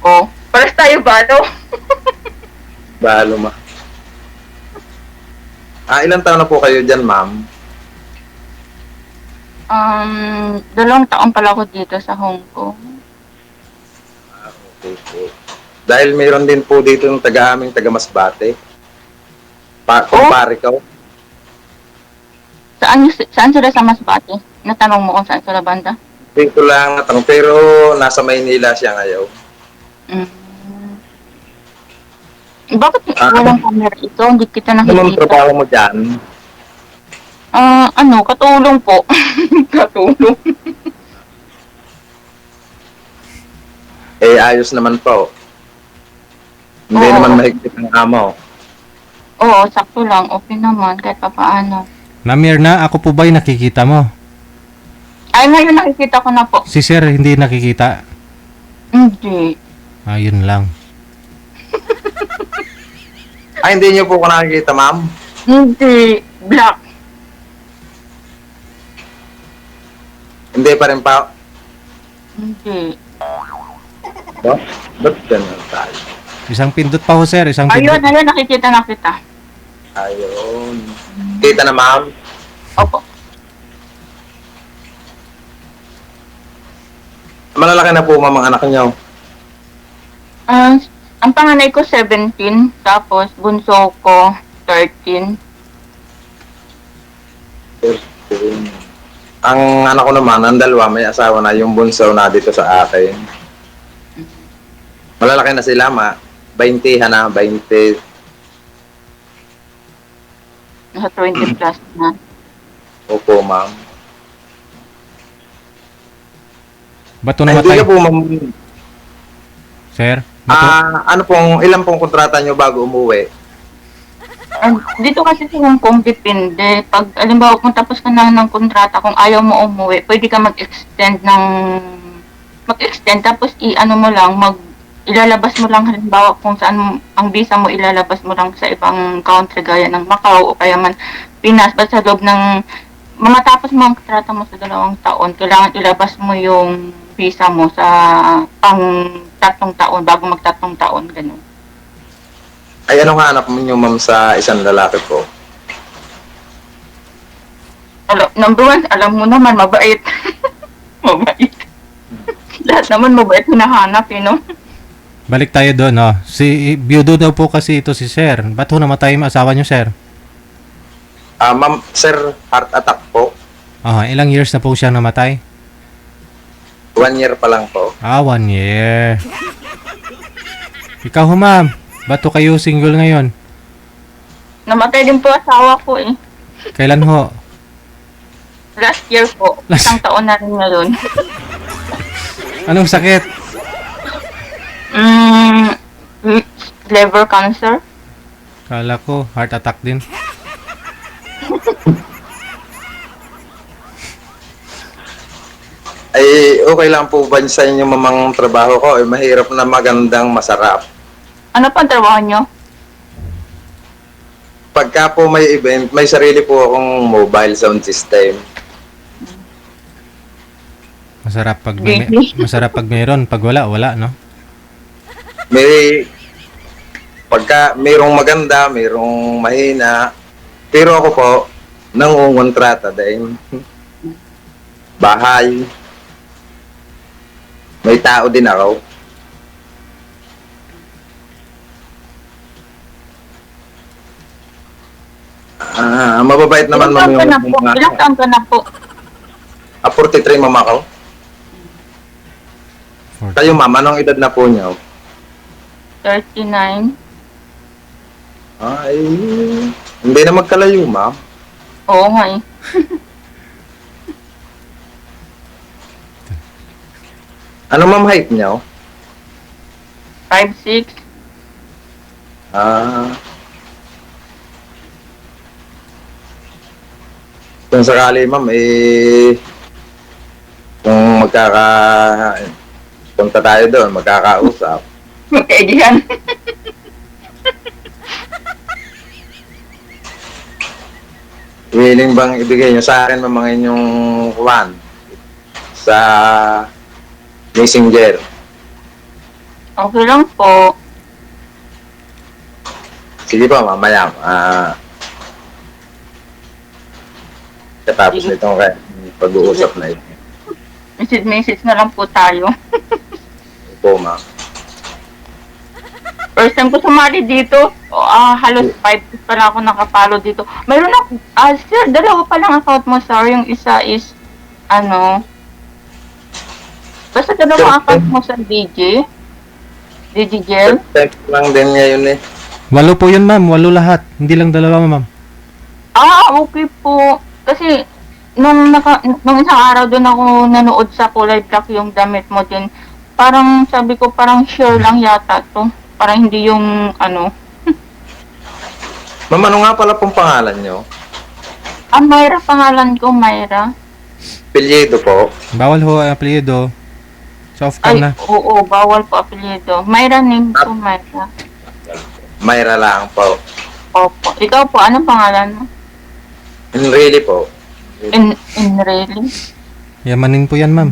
Oh, pares tayo balo. Balo ma. Ilang taon na po kayo dyan, ma'am? 2 taon pala ako dito sa Hong Kong. Okay po. Dahil mayroon din po dito yung taga-aming taga-Masbate. Oh, Kumpare ko. saan sila sa Masbate? Natanong mo kung saan sila banda? Dito lang natanong. Pero nasa Maynila siya ngayon. Mm. Bakit Ano walang camera ito? Hindi kita naman nakikita. trabaho mo dyan? Katulong po. Katulong. Ayos naman po. Hindi naman Oo, mahigpit ang amo. oo, sakto lang. Okay naman, kahit papaano. Na Mirna, ako po ba'y nakikita mo? Ay, ngayon nakikita ko na po. Si Sir hindi nakikita. Hindi. Ayun lang. Hindi niyo po ko nakikita, ma'am? Hindi. Black. Hindi pa rin pa. Hindi. Ba't ganun tayo? Isang pindot pa ho, Sir. Isang Ayun, pindot. ayun, nakikita na kita. Ayun. Kita na, ma'am? Opo. Malalaki na po, ma'am, ang anak niyo. Ang panganay ko 17, tapos bunso ko 13. 13. Ang anak ko naman, ang dalawa, may asawa na, yung bunso na dito sa akin. Malalaki na sila, 20 na, 20. Nasa 20 plus na. Opo, ma'am. Ba't ho Hindi namatay? ka po, ma'am. Sir? Ba't ho? Ano ilan pong kontrata nyo bago umuwi? Dito kasi sa Hong Kong, depende. Pag, alimbawa, kung tapos ka na ng kontrata, kung ayaw mo umuwi, pwede ka mag-extend, tapos ilalabas mo lang, halimbawa, kung saan ang visa mo, ilalabas mo lang sa ibang country, gaya ng Macau, o kaya man Pinas, basta sa loob ng, matapos mo ang kontrata mo sa 2 taon, kailangan ilabas mo yung visa mo sa pang 3 taon, bago mag 3 taon, ganun. Ay, ano nga anak mo nyo, ma'am, sa isang lalaki po? Number one, alam mo naman, mabait. Mabait. Lahat naman mabait hinahanap, no? Balik tayo doon, no? Si Biyudo daw po kasi ito si Sir. Ba't ho namatay yung asawa niyo, Sir? Ma'am, sir, heart attack po. Ilang years na po siya namatay? 1 year pa lang po. 1 year. Ikaw ho, ma'am. Ba't ho kayo single ngayon? Namatay din po asawa ko eh. Kailan ho? Last year po. Isang taon na rin ngayon. Anong sakit? Liver cancer. Kala ko, heart attack din. Ay, okay lang po ba sa inyo mamang trabaho ko? Mahirap na magandang masarap. Ano pa ang trabaho nyo? Pagka po may event, may sarili po akong mobile sound system. Masarap pag mayroon, pag wala, wala, no? Pagka mayroong maganda, mayroong mahina. Pero ako po, nangungontrata dahil bahay. May tao din ako. Mababait naman ma'am yung Ilang taon ka na po? 43 mama ko. Kayo ma'am, anong edad na po niyo? 39. Ay, hindi na magkalayo ma'am. Oo nga eh. Ano ma'am height niyo? 5'6". Kung sakali ma'am, kung punta tayo doon, magkakausap. Magkaibigan. Willing bang ibigay nyo sa akin mga inyong kuwan sa messenger? Okay lang po. Sige po, mamaya. Katapos Sige. nitong pag-uusap na ito. Message na lang po tayo. Po, ma'am. First time ko sumali dito. Halos 5 days pala ako nakapalo dito. Mayroon ako, sir, dalawa pa lang account mo, sir. Yung isa is, basta dalawang account mo sa DJ. DJ Gel. Text lang din ngayon eh. 8 po yun, ma'am. 8 lahat. Hindi lang dalawa, ma'am. Okay po. Kasi, nung isang araw doon ako nanood sa Kulay Black yung damit mo din, parang sabi ko parang sure lang yata to. Parang hindi yung Ma'am, ano nga pala pong pangalan nyo? Myra pangalan ko, Myra. Pilyedo po. Bawal ho ang apelyido. Soft Ay, cam na. oo, bawal po apelyido. Myra name ko, Myra. Mayra lang po. Opo. Ikaw po, anong pangalan mo? Really po. In really? Yamanin po yan, ma'am.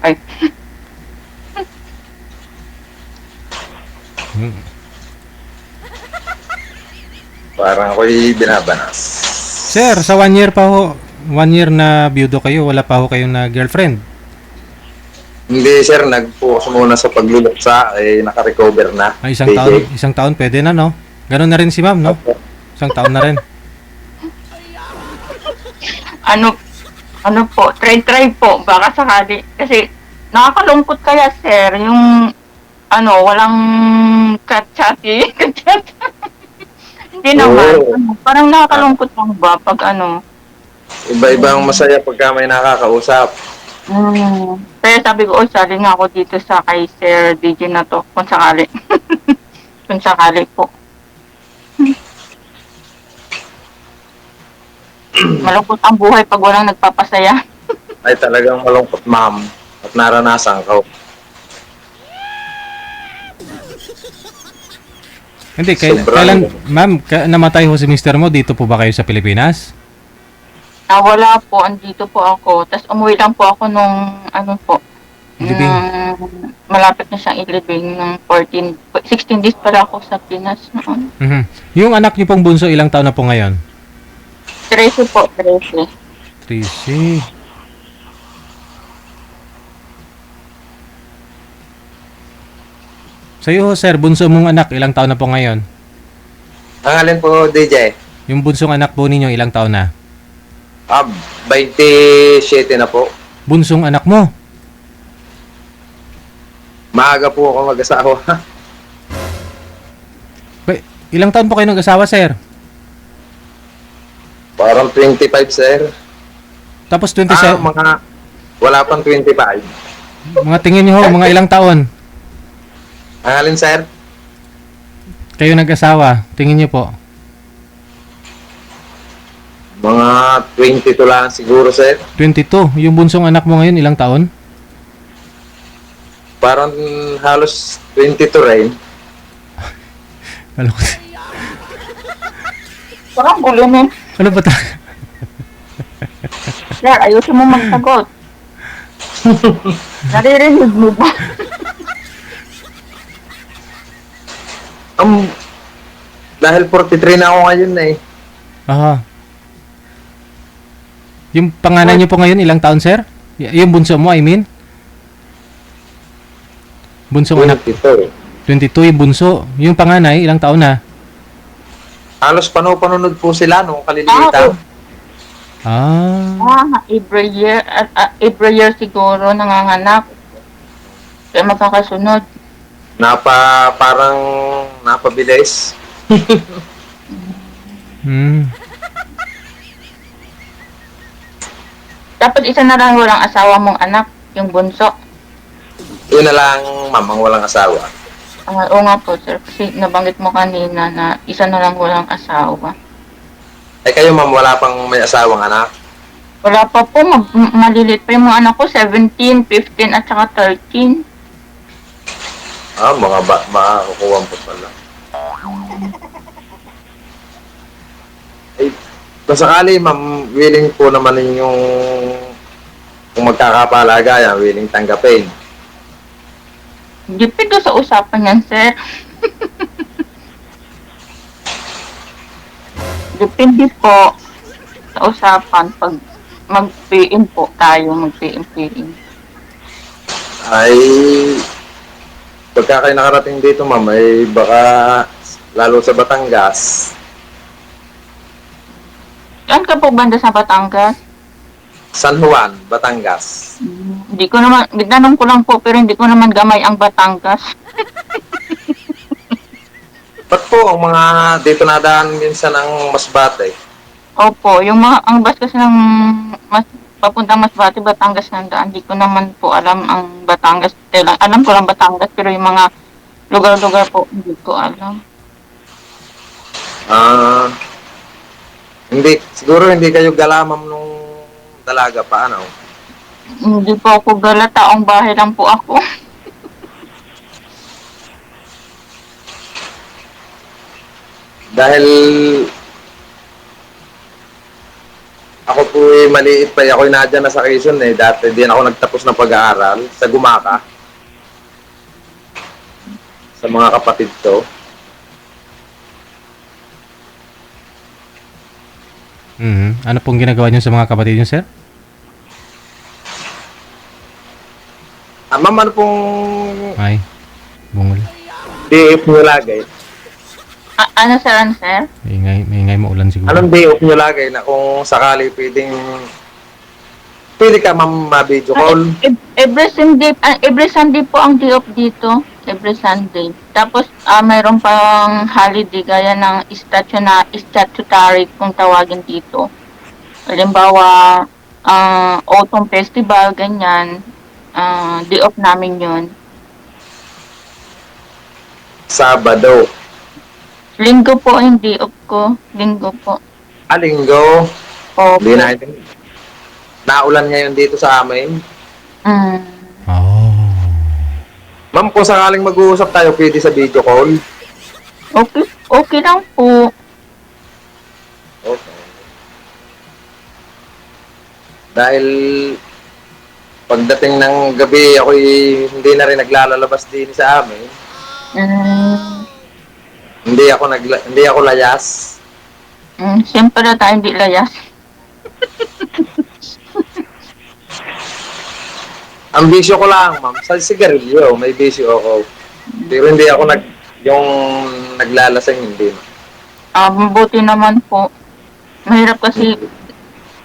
Ay, Hmm. Parang ako'y binabanas. Sir, sa 1 year pa ho. 1 year na biyudo kayo. Wala pa ho kayong na girlfriend. Hindi sir, nag-focus muna sa pagluluksa, naka-recover na. Ay, isang taon pwede na, no? Ganun na rin si ma'am, no? Isang taon na rin. ano po, try po, baka sakali. Kasi, nakakalungkot kaya, sir, yung, walang kachati. Hindi naman. Oo. Parang nakakalungkot lang ba pag Iba-ibang masaya pagka may nakakausap. Kaya sabi ko, sali nga ako dito sa kay Sir DJ na to, kung sakali. Kung sakali po. Malungkot ang buhay pag walang nagpapasaya. Ay talagang malungkot, ma'am. At naranasan ko. Hindi, Sobrang- kailan, ma'am, namatay ho si mister mo, dito po ba kayo sa Pilipinas? Wala po, andito po ako. Tapos umuwi lang po ako nung, Ilibing. malapit na siyang ilibing ng 16 days pala ako sa Pinas noon. Mhm. Yung anak niyo pong bunso, ilang taon na po ngayon? 13 po, 13. 13. Sa'yo ho, sir, bunso mong anak, ilang taon na po ngayon? Ang alin po, DJ? Yung bunsong anak po ninyo, ilang taon na? 27 na po. Bunsong anak mo? Maaga po ako mag-asawa. Ilang taon po kayo nag-asawa, sir? Parang 25, sir. Tapos 27, Wala pang 25. mga tingin niyo ho, mga ilang taon Ang alin, sir? kayo nag-asawa? Tingin niyo po. Mga 22 lang siguro, sir. 22. Yung bunsong anak mo ngayon, ilang taon? Parang halos 22 rin. Parang gulo nun. Ano ba ta? Sir, ayusin mo magsagot. Naririnig mo ba? Dahil 43 na ako ngayon eh. Aha. Yung panganay niyo po ngayon, ilang taon, sir? Yung bunso mo, I mean? Bunsong anak, 22. 22 yung bunso. Yung panganay, ilang taon na? Halos panunod po sila nung kalilitan. Every year siguro nanganganak. Kaya magkakasunod. Parang napabilis. Hmm. Dapat isa na lang walang asawa mong anak, yung bunso. Yun na lang, ma'am, ang walang asawa. Oo nga po, sir. Kasi nabanggit mo kanina na isa na lang walang asawa. Ay kayo, ma'am, wala pang may asawang anak. Wala pa po, malilit pa yung mga anak ko, 17, 15, at saka 13. Mga makukuha po pala. Ay, kung sakali, ma'am, willing po naman yung Kung magkakapalagayan, willing tanggapin. Depende sa usapan yan, sir. Depende po sa usapan pag mag-PM po tayo, mag-PM. Ay, pagka kayo nakarating dito, ma'am, ay baka lalo sa Batangas. Saan ka po banda sa Batangas? San Juan, Batangas. Hindi ko naman, binanong ko lang po pero hindi ko naman gamay ang Batangas. Ba't po ang mga dito nadaan minsan ng Masbate? Opo, yung mga, ang bus kasi ng papuntang Masbate, Batangas nandaan. Hindi ko naman po alam ang Batangas. Alam ko lang Batangas pero yung mga lugar-lugar po, hindi ko alam. Hindi, siguro hindi kayo galamam nung dalaga pa, ano? Hindi po ako gala, taong bahay lang po ako. Dahil ako po maliit pa, ako'y nadyan na sa Quezon eh. Dati din ako nagtapos ng pag-aaral sa Gumaka. Sa mga kapatid ko. Ano pong ginagawa niyo sa mga kapatid niyo, sir? Ma'am, ano pong Ay, bungol. DF nyo lagay? Ano sir? May ingay maulan siguro. Anong DF nyo lagay na kung sakali pwede ka ma'am ma-video call? Every Sunday po ang day off dito. Every Sunday. Tapos, mayroon pang holiday gaya ng statutory kung tawagin dito. Halimbawa, Autumn Festival, ganyan. Day off namin yun. Sabado. Linggo po ang day off ko. Linggo po. Linggo. Opo. Hindi na ito. Naulan ngayon dito sa amin. Oh. Ma'am, kung sakaling mag-uusap tayo, pwede sa video call. Okay lang po. Okay. Dahil pagdating ng gabi, ako'y hindi na rin naglalabas din sa amin. Hindi ako layas. Siyempre na tayo hindi layas. Ang bisyo ko lang, ma'am, sa sigarilyo, may bisyo ako. Pero hindi ako yung naglalasing, hindi. Mabuti naman po. Mahirap kasi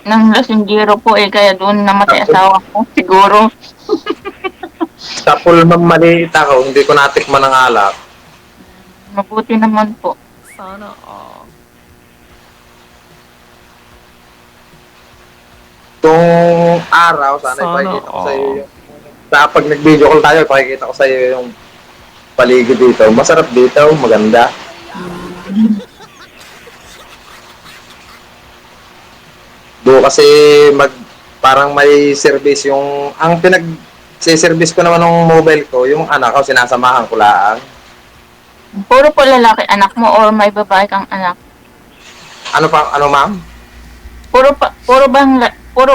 ng lasinggero po kaya doon namatay asawa ko, siguro. Sa pool, ma'am, maliit ako, hindi ko natikman ng alak. Mabuti naman po. Sana all. Itong araw, sana ipakikita ko sa iyo yung... Pag nag-video call tayo, ipakikita ko sa iyo yung paligid dito. Masarap dito, maganda. Do kasi parang may service yung... Ang service ko naman ng mobile ko, yung anak ko, sinasamahan ko lang. Puro po lalaki anak mo or may babae kang anak? Ano ma'am? Puro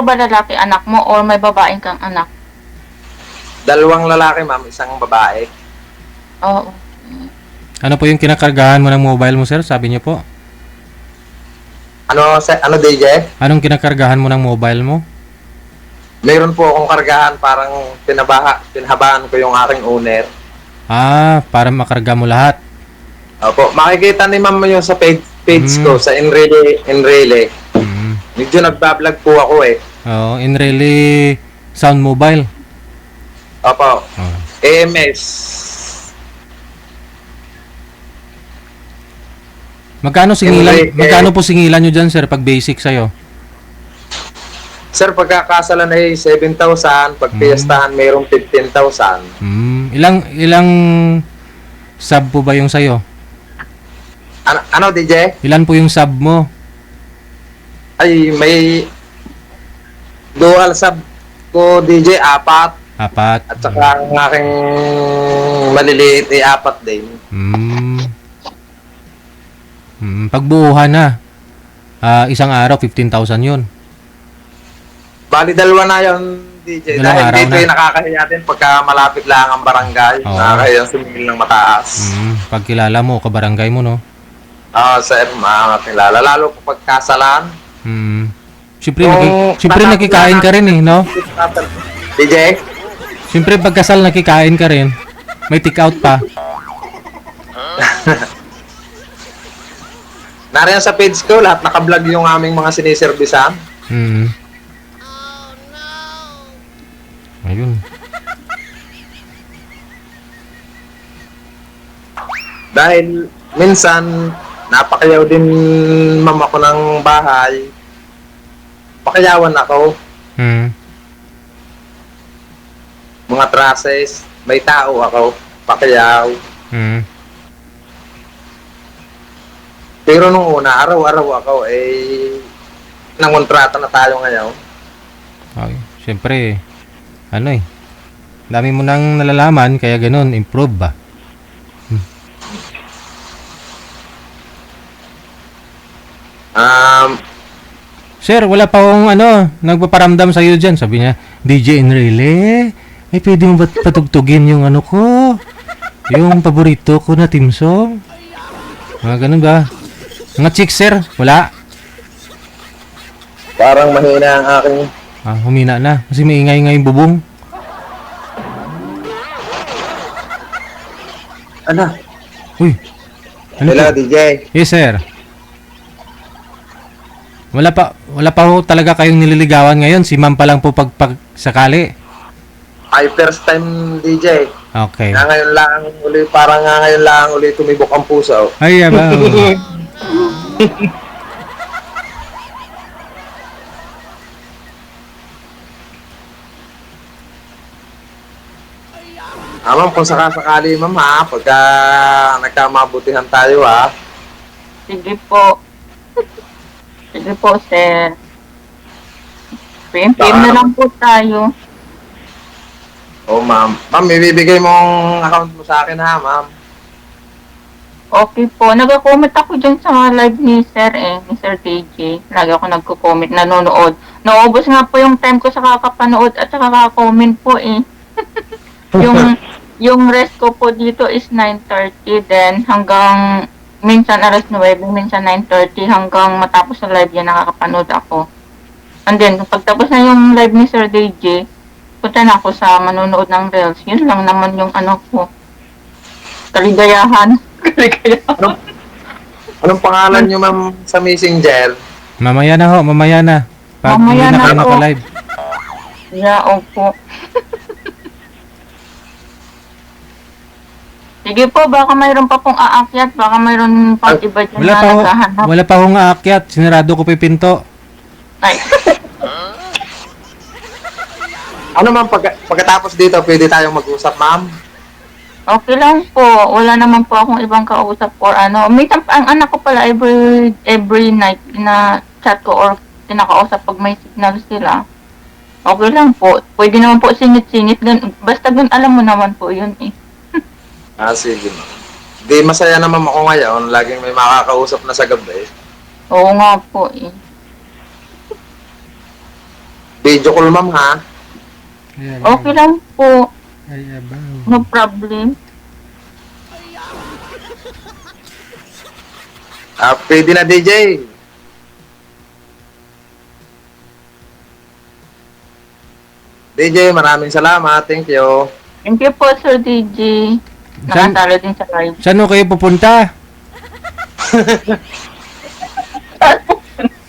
ba lalaki anak mo or may babaeng kang anak? 2 lalaki ma'am, 1 babae. Oo. Ano po yung kinakargahan mo ng mobile mo, sir? Sabi niyo po. Ano DJ? Anong kinakargahan mo ng mobile mo? Mayroon po akong kargahan, parang pinahabaan ko yung aking owner. Para makarga mo lahat. Opo, makikita ni ma'am yung sa page ko, sa Enrile. Medyo nagbablog po ako eh. Oo, in really sound mobile. Opo, Oh. AMS. Magkano po singilan nyo dyan, sir, pag basic sa'yo? Sir, pagkakasalan ay 7,000, pag piestahan mayroong 15,000. Ilang sub po ba yung sa'yo? Ano DJ? Ilan po yung sub mo? Ay, may dual sub ko DJ, 4. 4. At saka ang aking maliliit ay 4 din. Pagbuuhan na. Isang araw, 15,000 yun. Bali, 2 na yun, DJ. Dalawang Dahil araw dito na. yung nakakahiya din pagka malapit lang ang barangay. Oo. Nakakahiya sumingil ng mataas. Pagkilala mo, kabarangay mo, no? Sir, mga kilala. Lalo po pagkasalan. Siyempre, Kung siyempre nakikain ka rin eh, no? DJ? Siyempre pagkasal nakikain ka rin. May take out pa. Nariyan sa page ko, lahat nakablog yung aming mga siniservisan. Ayun. Dahil minsan, napakayaw din mama ko ng bahay. Pakayawan ako. Mga trusses, may tao ako. Pakayaw. Pero nung una, araw-araw ako, nangontrata na tayo ngayon. Okay. Siyempre, ano eh. Dami mo nang nalalaman, kaya ganun, improve ba? Sir, wala pa akong nagpaparamdam sa'yo dyan. Sabi niya, DJ Enrile, ay pwede mo ba patugtugin yung ano ko? Yung paborito ko na team song? Mga ganun ba? Mga chicks, sir, wala. Parang mahina ang aking... Humina na. Kasi may ingay-ingay yung bubong. Ano? Uy. Ano Hello, to? DJ. Yes, sir. Wala pa ho talaga kayong nililigawan ngayon. Si ma'am pa lang po pag sakali. Ay, first time DJ. Okay. Nga ngayon lang uli, parang nga ngayon lang uli tumibok ang puso. Ay, aba. Ma'am, kung sakasakali, ma'am, ha, pagka nagkamabutihan tayo, ha. Sige po. Sige po, sir. PM na lang po tayo. Oh, ma'am. Ma'am, ibibigay mong account mo sa akin, ha, ma'am. Okay po. Nag-comment ako dyan sa live ni Sir ni Sir DJ. Lagi ako nagko-comment, nanonood. Naubos nga po yung time ko sa kakapanood at sa kaka-comment po yung rest ko po dito is 9:30, then hanggang minsan alas 9, minsan 9:30 hanggang matapos ng live yan nakakapanood ako. And then, pagtapos na yung live ni Sir DJ, punta na ako sa manonood ng Reels. Yun lang naman yung ano ko. Kaligayahan. Kaligayahan. Anong pangalan nyo, ma'am, sa Messenger? Mamaya na ho, mamaya na. Pag Mamaya hindi na na kayo ho. naka-live. Yeah, opo. Sige po, baka mayroon pa pong aakyat, baka mayroon pang iba dyan Wala na pa ho, naghahanap. wala pa akong aakyat. Sinarado ko pa yung pinto. Ay, Ano, ma'am, pagkatapos dito, pwede tayong mag-usap, ma'am? okay lang po. Wala naman po akong ibang kausap or ano. Minsan, ang anak ko pala every night na chat ko or kinakausap pag may signal sila. Okay lang po. Pwede naman po singit-singit. Basta dun alam mo naman po yun eh. Sige, ma'am. Di masaya naman ako ngayon. Laging may makakausap na sa gabi. Oo nga po eh. Video call, ma'am, ha? Okay lang po. Ay, abaw. No problem. Pwede na, DJ. DJ, maraming salamat. Thank you. Thank you po, Sir DJ. Nakatalo din sa live. Saan ho kayo pupunta?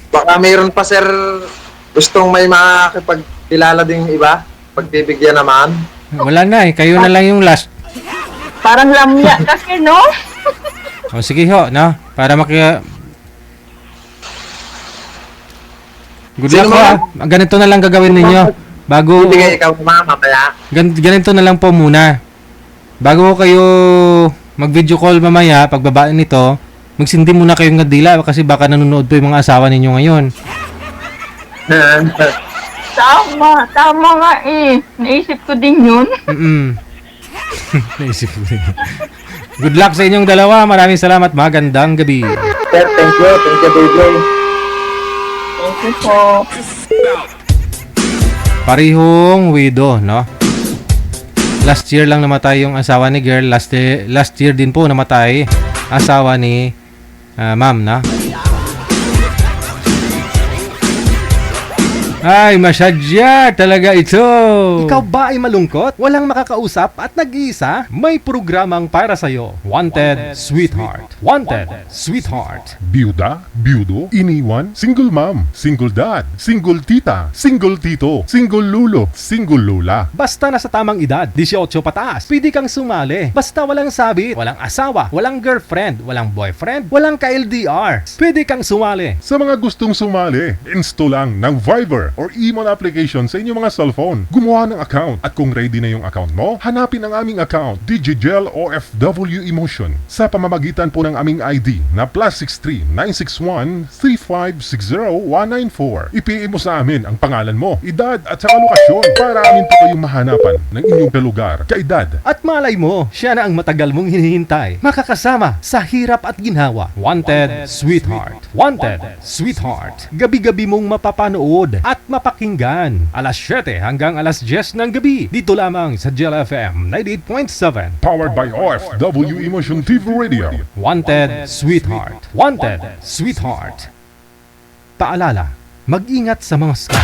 Baka mayroon pa, sir, gustong may makakipagkilala ding iba. Pagbibigyan naman. Wala na eh. Kayo na lang yung last. Parang lamya kasi, no? O sige ho, no? Para Good Sino luck ho, ah. Ganito na lang gagawin ninyo. Bago... Bibigay ikaw naman, mamaya. Ganito na lang po muna. Bago kayo mag-video call mamaya, pagbaba nito, magsindi muna kayong ngadila kasi baka nanonood po yung mga asawa ninyo ngayon. Tama nga eh. Naisip ko din yun. Naisip ko din. Good luck sa inyong dalawa. Maraming salamat. Magandang gabi. Sir, thank you. Thank you, DJ. Thank you po. Parihong widow, no? Last year lang namatay yung asawa ni girl. Last year din po namatay asawa ni ma'am, no? Ay, masyadya talaga ito. Ikaw ba ay malungkot? Walang makakausap at nag-iisa? May programang para sa'yo. Wanted, Sweetheart. Wanted, Sweetheart. Byuda, byudo, iniwan, single mom, single dad, single tita, single tito, single lulo, single lula. Basta nasa tamang edad, 18 pataas, pwede kang sumali. Basta walang sabit, walang asawa, walang girlfriend, walang boyfriend, walang ka-LDR. Pwede kang sumali. Sa mga gustong sumali, install lang ng Viber or Emon application sa inyong mga cellphone. Gumawa ng account at kung ready na yung account mo, hanapin ang aming account, DigiGel OFW Emotion, sa pamamagitan po ng aming ID na +63 961 3560194. I-PM mo sa amin ang pangalan mo, edad at saka lokasyon para amin po kayong mahanapan ng inyong kalugar, kaedad. At malay mo, siya na ang matagal mong hinihintay. Makakasama sa hirap at ginhawa. Wanted, Sweetheart. Wanted, Sweetheart. Gabi-gabi mong mapapanood at mapakinggan. Alas 7 hanggang alas 10 ng gabi. Dito lamang sa Gel FM 98.7. Powered by OFW Emotion TV Radio. Wanted, Sweetheart. Wanted, Sweetheart. Paalala, mag-ingat sa mga scam.